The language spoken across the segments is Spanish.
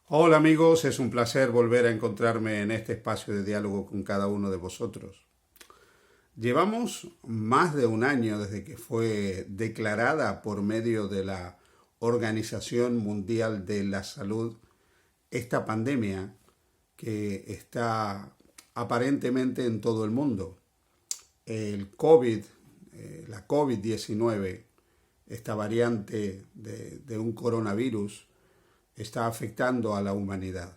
Hola amigos, es un placer volver a encontrarme en este espacio de diálogo con cada uno de vosotros. Llevamos más de un año desde que fue declarada por medio de la Organización Mundial de la Salud esta pandemia que está aparentemente en todo el mundo. El COVID, la COVID-19, esta variante de un coronavirus, está afectando a la humanidad.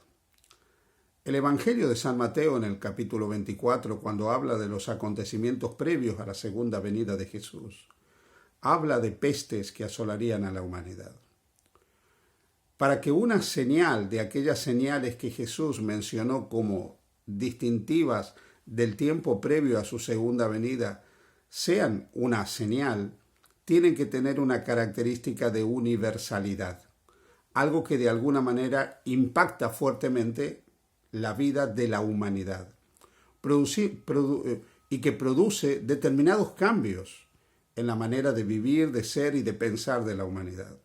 El Evangelio de San Mateo en el capítulo 24, cuando habla de los acontecimientos previos a la segunda venida de Jesús, habla de pestes que asolarían a la humanidad. Para que una señal de aquellas señales que Jesús mencionó como distintivas del tiempo previo a su segunda venida sean una señal, tienen que tener una característica de universalidad, algo que de alguna manera impacta fuertemente la vida de la humanidad y que produce determinados cambios en la manera de vivir, de ser y de pensar de la humanidad.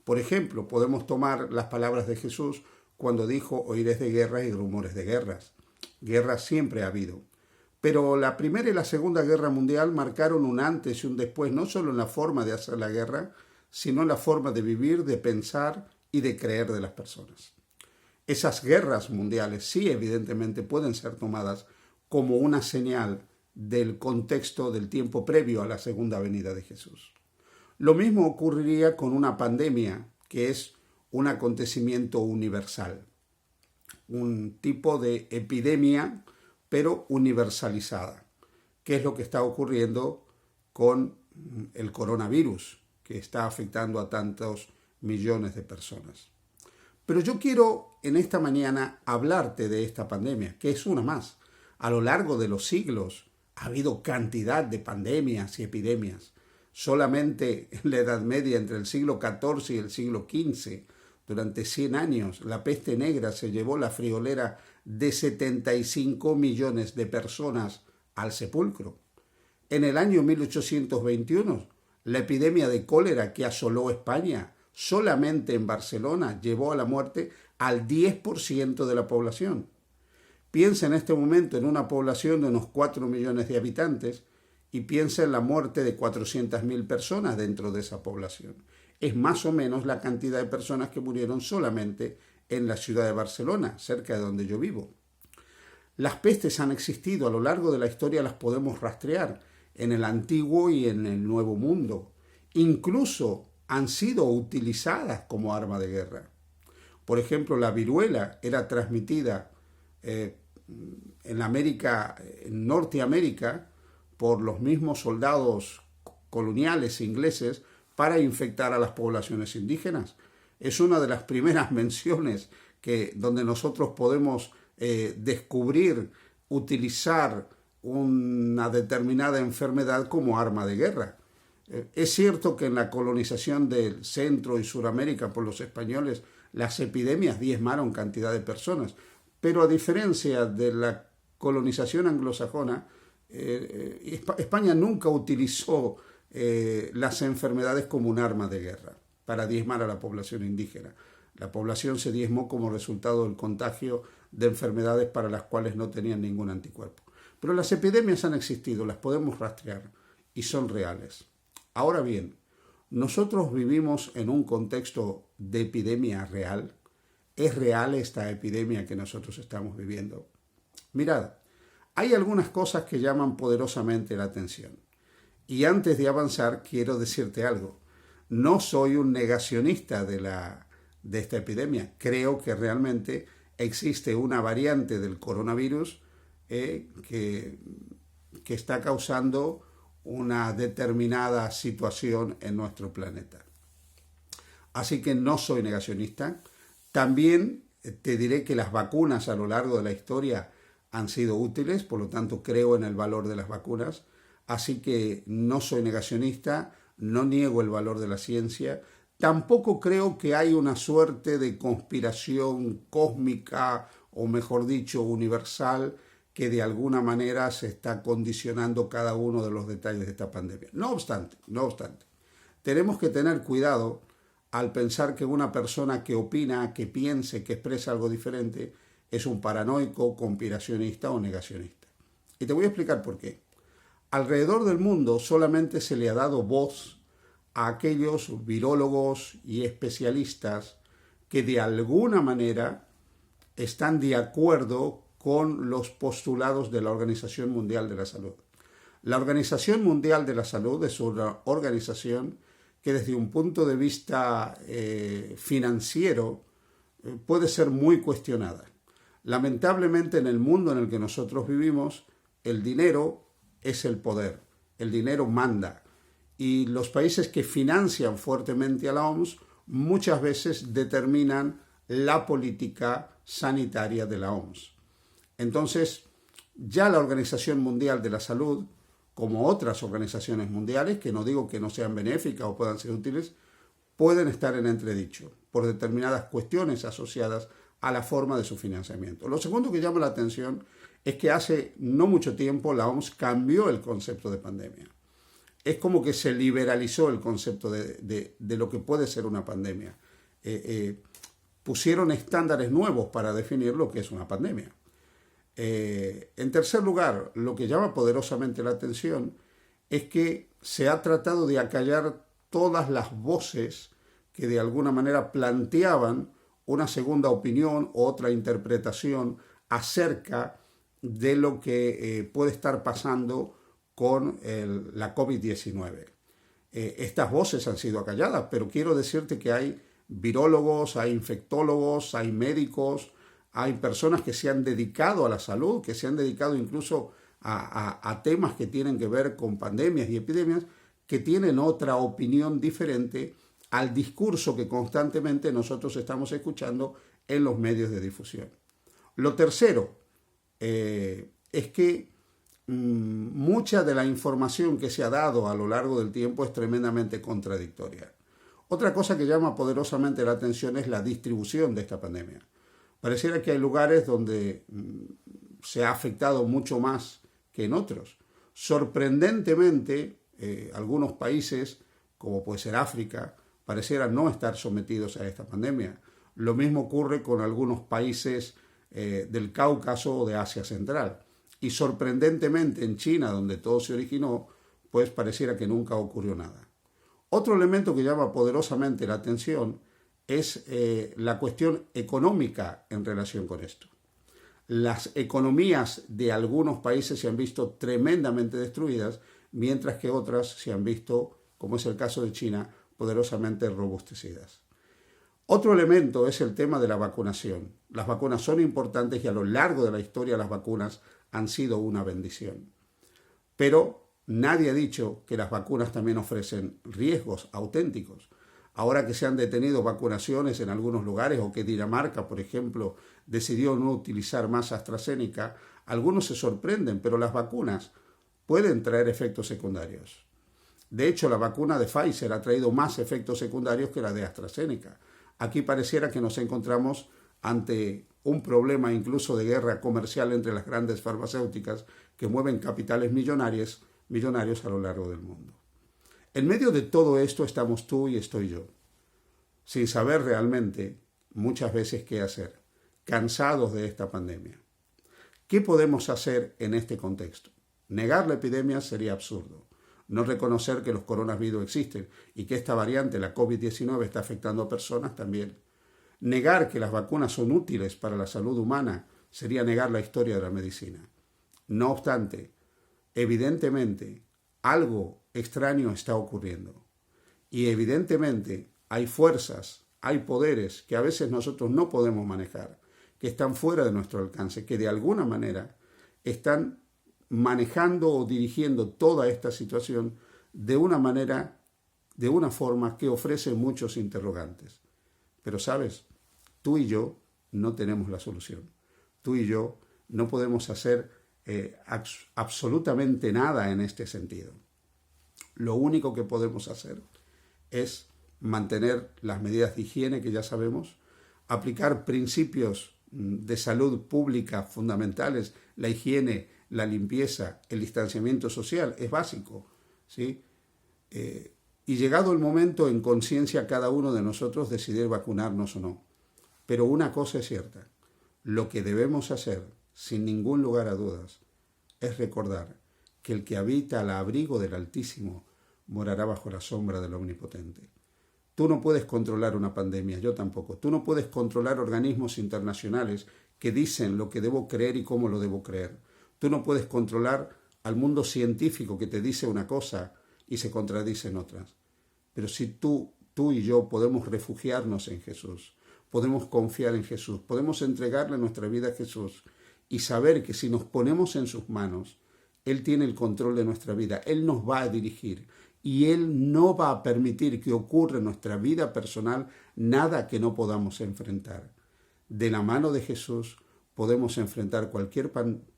Por ejemplo, podemos tomar las palabras de Jesús cuando dijo: oiréis de guerras y rumores de guerras. Guerras siempre ha habido. Pero la Primera y la Segunda Guerra Mundial marcaron un antes y un después, no solo en la forma de hacer la guerra, sino en la forma de vivir, de pensar y de creer de las personas. Esas guerras mundiales sí, evidentemente, pueden ser tomadas como una señal del contexto del tiempo previo a la segunda venida de Jesús. Lo mismo ocurriría con una pandemia, que es un acontecimiento universal, un tipo de epidemia, pero universalizada, que es lo que está ocurriendo con el coronavirus, que está afectando a tantos millones de personas. Pero yo quiero en esta mañana hablarte de esta pandemia, que es una más. A lo largo de los siglos ha habido cantidad de pandemias y epidemias. Solamente en la Edad Media, entre el siglo XIV y el siglo XV, durante 100 años, la peste negra se llevó la friolera de 75 millones de personas al sepulcro. En el año 1821, la epidemia de cólera que asoló España solamente en Barcelona llevó a la muerte al 10% de la población. Piensa en este momento en una población de unos 4 millones de habitantes y piensa en la muerte de 400.000 personas dentro de esa población. Es más o menos la cantidad de personas que murieron solamente en la ciudad de Barcelona, cerca de donde yo vivo. Las pestes han existido a lo largo de la historia, las podemos rastrear en el antiguo y en el nuevo mundo. Incluso han sido utilizadas como arma de guerra. Por ejemplo, la viruela era transmitida en Norteamérica, por los mismos soldados coloniales ingleses para infectar a las poblaciones indígenas. Es una de las primeras menciones donde nosotros podemos descubrir, utilizar una determinada enfermedad como arma de guerra. Es cierto que en la colonización del Centro y Suramérica por los españoles las epidemias diezmaron cantidad de personas, pero a diferencia de la colonización anglosajona, España nunca utilizó las enfermedades como un arma de guerra para diezmar a la población indígena. La población se diezmó como resultado del contagio de enfermedades para las cuales no tenían ningún anticuerpo. Pero las epidemias han existido, las podemos rastrear y son reales. Ahora bien, nosotros vivimos en un contexto de epidemia real. ¿Es real esta epidemia que nosotros estamos viviendo? Mirad, hay algunas cosas que llaman poderosamente la atención. Y antes de avanzar, quiero decirte algo. No soy un negacionista de esta epidemia. Creo que realmente existe una variante del coronavirus que está causando una determinada situación en nuestro planeta. Así que no soy negacionista. También te diré que las vacunas a lo largo de la historia han sido útiles, por lo tanto creo en el valor de las vacunas. Así que no soy negacionista, no niego el valor de la ciencia. Tampoco creo que hay una suerte de conspiración cósmica, o mejor dicho, universal, que de alguna manera se está condicionando cada uno de los detalles de esta pandemia. No obstante, tenemos que tener cuidado al pensar que una persona que opina, que piense, que expresa algo diferente, es un paranoico, conspiracionista o negacionista. Y te voy a explicar por qué. Alrededor del mundo solamente se le ha dado voz a aquellos virólogos y especialistas que de alguna manera están de acuerdo con los postulados de la Organización Mundial de la Salud. La Organización Mundial de la Salud es una organización que desde un punto de vista financiero puede ser muy cuestionada. Lamentablemente en el mundo en el que nosotros vivimos, el dinero es el poder, el dinero manda. Y los países que financian fuertemente a la OMS muchas veces determinan la política sanitaria de la OMS. Entonces, ya la Organización Mundial de la Salud, como otras organizaciones mundiales, que no digo que no sean benéficas o puedan ser útiles, pueden estar en entredicho por determinadas cuestiones asociadas a la forma de su financiamiento. Lo segundo que llama la atención es que hace no mucho tiempo la OMS cambió el concepto de pandemia. Es como que se liberalizó el concepto de lo que puede ser una pandemia. Pusieron estándares nuevos para definir lo que es una pandemia. En tercer lugar, lo que llama poderosamente la atención es que se ha tratado de acallar todas las voces que de alguna manera planteaban una segunda opinión o otra interpretación acerca de lo que puede estar pasando con la COVID-19. Estas voces han sido acalladas, pero quiero decirte que hay virólogos, hay infectólogos, hay médicos, hay personas que se han dedicado a la salud, que se han dedicado incluso a temas que tienen que ver con pandemias y epidemias, que tienen otra opinión diferente al discurso que constantemente nosotros estamos escuchando en los medios de difusión. Lo tercero es que mucha de la información que se ha dado a lo largo del tiempo es tremendamente contradictoria. Otra cosa que llama poderosamente la atención es la distribución de esta pandemia. Pareciera que hay lugares donde se ha afectado mucho más que en otros. Sorprendentemente, algunos países, como puede ser África, parecieran no estar sometidos a esta pandemia. Lo mismo ocurre con algunos países del Cáucaso o de Asia Central. Y sorprendentemente en China, donde todo se originó, pues pareciera que nunca ocurrió nada. Otro elemento que llama poderosamente la atención es la cuestión económica en relación con esto. Las economías de algunos países se han visto tremendamente destruidas, mientras que otras se han visto, como es el caso de China, poderosamente robustecidas. Otro elemento es el tema de la vacunación. Las vacunas son importantes y a lo largo de la historia las vacunas han sido una bendición. Pero nadie ha dicho que las vacunas también ofrecen riesgos auténticos. Ahora que se han detenido vacunaciones en algunos lugares o que Dinamarca, por ejemplo, decidió no utilizar más AstraZeneca, algunos se sorprenden, pero las vacunas pueden traer efectos secundarios. De hecho, la vacuna de Pfizer ha traído más efectos secundarios que la de AstraZeneca. Aquí pareciera que nos encontramos ante un problema incluso de guerra comercial entre las grandes farmacéuticas que mueven capitales millonarios a lo largo del mundo. En medio de todo esto estamos tú y estoy yo, sin saber realmente muchas veces qué hacer, cansados de esta pandemia. ¿Qué podemos hacer en este contexto? Negar la epidemia sería absurdo. No reconocer que los coronavirus existen y que esta variante, la COVID-19, está afectando a personas también. Negar que las vacunas son útiles para la salud humana sería negar la historia de la medicina. No obstante, evidentemente, algo extraño está ocurriendo. Y evidentemente hay fuerzas, hay poderes que a veces nosotros no podemos manejar, que están fuera de nuestro alcance, que de alguna manera están manejando o dirigiendo toda esta situación de una manera, de una forma que ofrece muchos interrogantes. Pero sabes, tú y yo no tenemos la solución. Tú y yo no podemos hacer absolutamente nada en este sentido. Lo único que podemos hacer es mantener las medidas de higiene que ya sabemos, aplicar principios de salud pública fundamentales, la higiene, la limpieza, el distanciamiento social, es básico, ¿sí? Y llegado el momento, en conciencia, cada uno de nosotros decidir vacunarnos o no. Pero una cosa es cierta, lo que debemos hacer, sin ningún lugar a dudas, es recordar que el que habita al abrigo del Altísimo morará bajo la sombra del Omnipotente. Tú no puedes controlar una pandemia, yo tampoco. Tú no puedes controlar organismos internacionales que dicen lo que debo creer y cómo lo debo creer. Tú no puedes controlar al mundo científico que te dice una cosa y se contradice en otras. Pero si tú y yo podemos refugiarnos en Jesús, podemos confiar en Jesús, podemos entregarle nuestra vida a Jesús y saber que si nos ponemos en sus manos, Él tiene el control de nuestra vida, Él nos va a dirigir y Él no va a permitir que ocurra en nuestra vida personal nada que no podamos enfrentar. De la mano de Jesús podemos enfrentar cualquier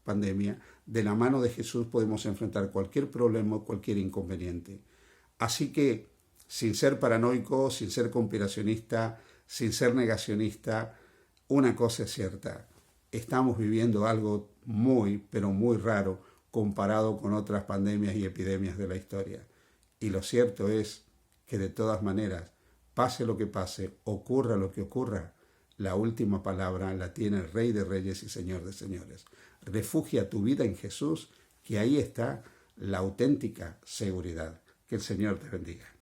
pandemia, de la mano de Jesús podemos enfrentar cualquier problema, cualquier inconveniente. Así que, sin ser paranoico, sin ser conspiracionista, sin ser negacionista, una cosa es cierta, estamos viviendo algo muy, pero muy raro comparado con otras pandemias y epidemias de la historia. Y lo cierto es que de todas maneras, pase lo que pase, ocurra lo que ocurra, la última palabra la tiene el Rey de Reyes y Señor de Señores. Refugia tu vida en Jesús, que ahí está la auténtica seguridad. Que el Señor te bendiga.